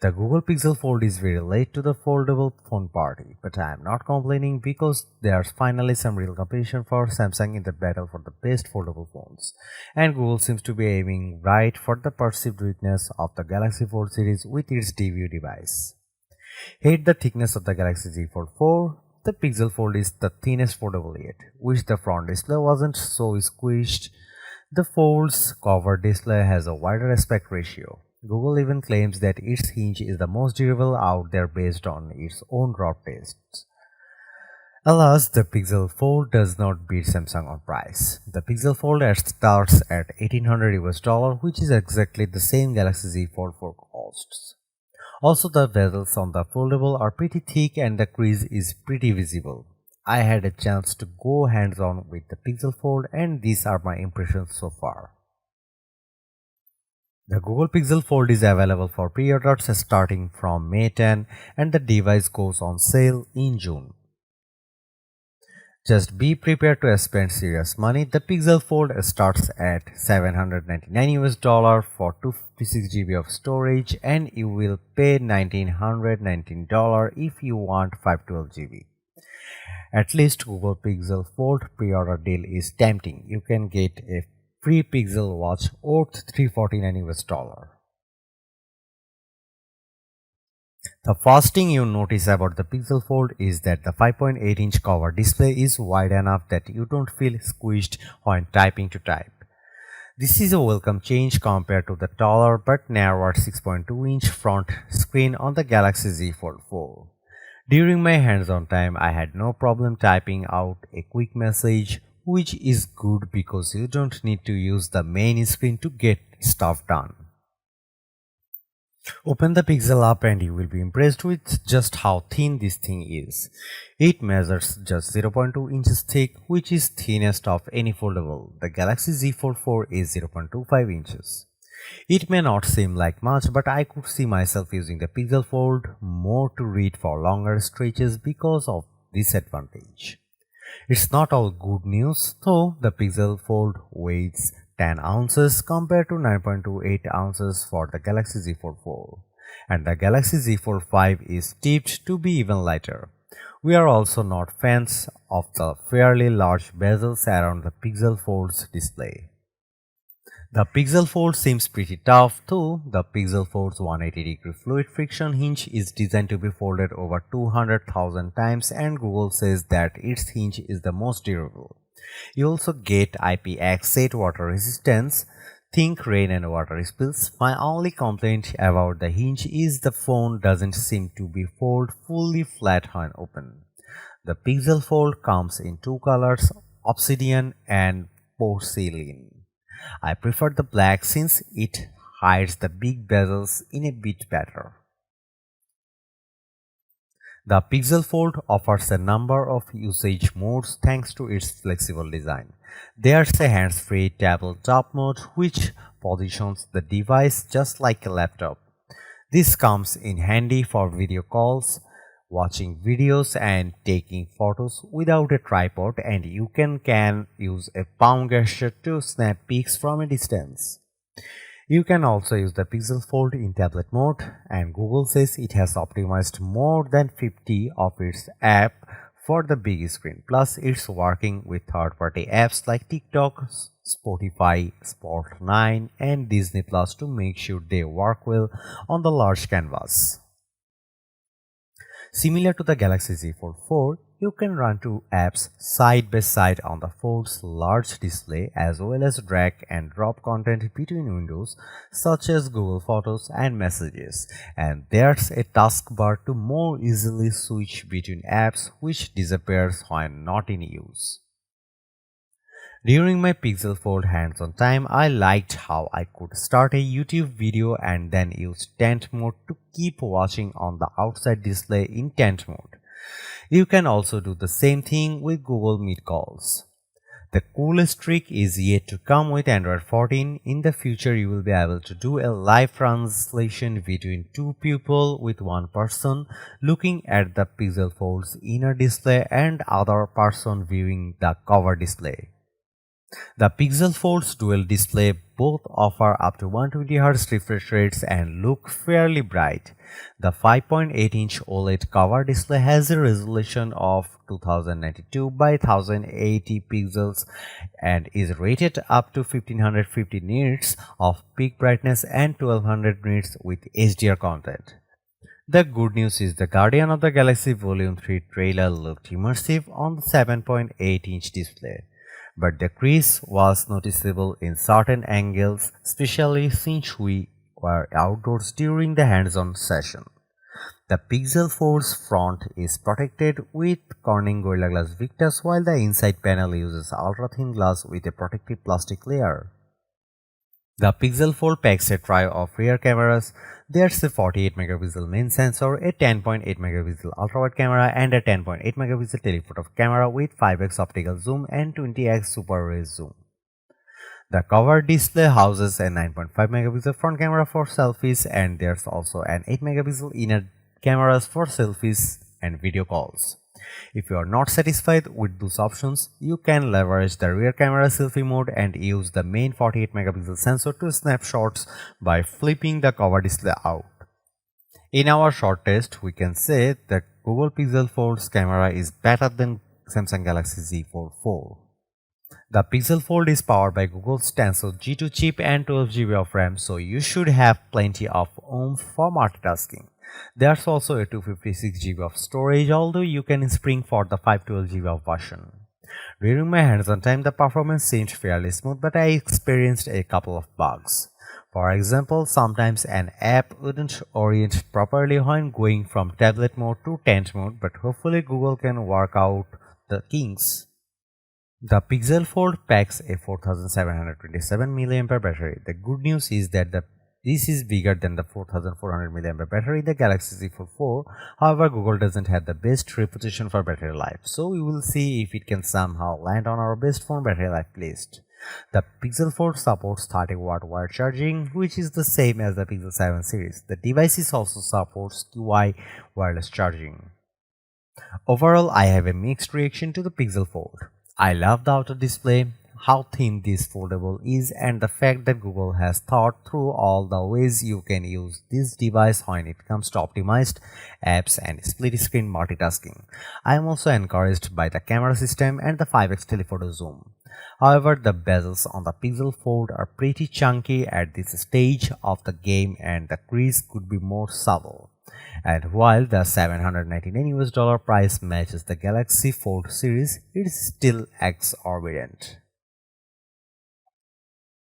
The Google Pixel Fold is very late to the foldable phone party, but I am not complaining because there's finally some real competition for Samsung in the battle for the best foldable phones. And Google seems to be aiming right for the perceived weakness of the Galaxy Fold series with its debut device. Hate the thickness of the Galaxy Z Fold 4. The Pixel Fold is the thinnest foldable yet. Wish the front display wasn't so squished. The Fold's cover display has a wider aspect ratio. Google even claims that its hinge is the most durable out there based on its own raw tests. Alas, the Pixel Fold does not beat Samsung on price. The Pixel Fold starts at $1800 which is exactly the same Galaxy Z Fold 4 costs. Also, the bezels on the foldable are pretty thick and the crease is pretty visible. I had a chance to go hands-on with the Pixel Fold and these are my impressions so far. The Google Pixel Fold is available for pre-orders starting from May 10 and the device goes on sale in June. Just be prepared to spend serious money. The Pixel Fold starts at $799 for 256 GB of storage and you will pay $1919 if you want 512 GB. At least Google Pixel Fold pre-order deal is tempting. You can get a free Pixel watch worth $349. The first thing you notice about the Pixel Fold is that the 5.8-inch cover display is wide enough that you don't feel squished when typing to type. This is a welcome change compared to the taller but narrower 6.2-inch front screen on the Galaxy Z Fold 4. During my hands-on time, I had no problem typing out a quick message, which is good because you don't need to use the main screen to get stuff done. Open the Pixel up and you will be impressed with just how thin this thing is. It measures just 0.2 inches thick, which is thinnest of any foldable. The Galaxy Z Fold 4 is 0.25 inches. It may not seem like much, but I could see myself using the Pixel Fold more to read for longer stretches because of this advantage. It's not all good news though. The Pixel Fold weighs 10 ounces compared to 9.28 ounces for the Galaxy Z Fold 4 and the Galaxy Z Fold 5 is tipped to be even lighter. We are also not fans of the fairly large bezels around the Pixel Fold's display. The Pixel Fold seems pretty tough though. The Pixel Fold's 180-degree fluid friction hinge is designed to be folded over 200,000 times and Google says that its hinge is the most durable. You also get IPX8 water resistance. Think rain and water spills. My only complaint about the hinge is the phone doesn't seem to be fold fully flat when open. The Pixel Fold comes in two colors, obsidian and porcelain. I prefer the black since it hides the big bezels in a bit better. The Pixel Fold offers a number of usage modes thanks to its flexible design. There's a hands-free tabletop mode which positions the device just like a laptop. This comes in handy for video calls, watching videos and taking photos without a tripod, and you can use a palm gesture to snap pics from a distance. You can also use the Pixel Fold in tablet mode and Google says it has optimized more than 50 of its apps for the big screen. Plus it's working with third-party apps like TikTok, Spotify, Sport9 and Disney Plus to make sure they work well on the large canvas. Similar to the Galaxy Z Fold 4, you can run two apps side by side on the Fold's large display as well as drag and drop content between windows such as Google Photos and Messages, and there's a taskbar to more easily switch between apps which disappears when not in use. During my Pixel Fold hands-on time, I liked how I could start a YouTube video and then use tent mode to keep watching on the outside display in tent mode. You can also do the same thing with Google Meet calls. The coolest trick is yet to come with Android 14. In the future, you will be able to do a live translation between two people with one person looking at the Pixel Fold's inner display and other person viewing the cover display. The Pixel Fold's dual display both offer up to 120Hz refresh rates and look fairly bright. The 5.8-inch OLED cover display has a resolution of 2092 by 1080 pixels and is rated up to 1550 nits of peak brightness and 1200 nits with HDR content. The good news is the Guardian of the Galaxy Volume 3 trailer looked immersive on the 7.8-inch display, but the crease was noticeable in certain angles, especially since we were outdoors during the hands-on session. The Pixel Fold's front is protected with Corning Gorilla Glass Victus, while the inside panel uses ultra-thin glass with a protective plastic layer. The Pixel Fold packs a trio of rear cameras. There's a 48 megapixel main sensor, a 10.8 megapixel ultrawide camera, and a 10.8 megapixel telephoto camera with 5x optical zoom and 20x super ray zoom. The cover display houses a 9.5 megapixel front camera for selfies, and there's also an 8 megapixel inner cameras for selfies and video calls. If you are not satisfied with those options, you can leverage the rear camera selfie mode and use the main 48 megapixel sensor to snap shots by flipping the cover display out. In our short test, we can say that Google Pixel Fold's camera is better than Samsung Galaxy Z Fold 4. The Pixel Fold is powered by Google's Tensor G2 chip and 12GB of RAM, so you should have plenty of oomph for multitasking. There's also a 256GB of storage, although you can spring for the 512GB of version. During my hands-on time, the performance seemed fairly smooth, but I experienced a couple of bugs. For example, sometimes an app wouldn't orient properly when going from tablet mode to tent mode, but hopefully Google can work out the kinks. The Pixel Fold packs a 4727 mAh battery. The good news is that this is bigger than the 4400 mAh battery in the Galaxy Z Fold 4. However, Google doesn't have the best reputation for battery life, so we will see if it can somehow land on our best phone battery life list. The Pixel Fold supports 30-watt wired charging, which is the same as the Pixel 7 series. The device also supports QI wireless charging. Overall, I have a mixed reaction to the Pixel Fold. I love the outer display, how thin this foldable is, and the fact that Google has thought through all the ways you can use this device when it comes to optimized apps and split screen multitasking. I am also encouraged by the camera system and the 5x telephoto zoom. However, the bezels on the Pixel Fold are pretty chunky at this stage of the game, and the crease could be more subtle. And while the $799 price matches the Galaxy Fold series, it is still exorbitant.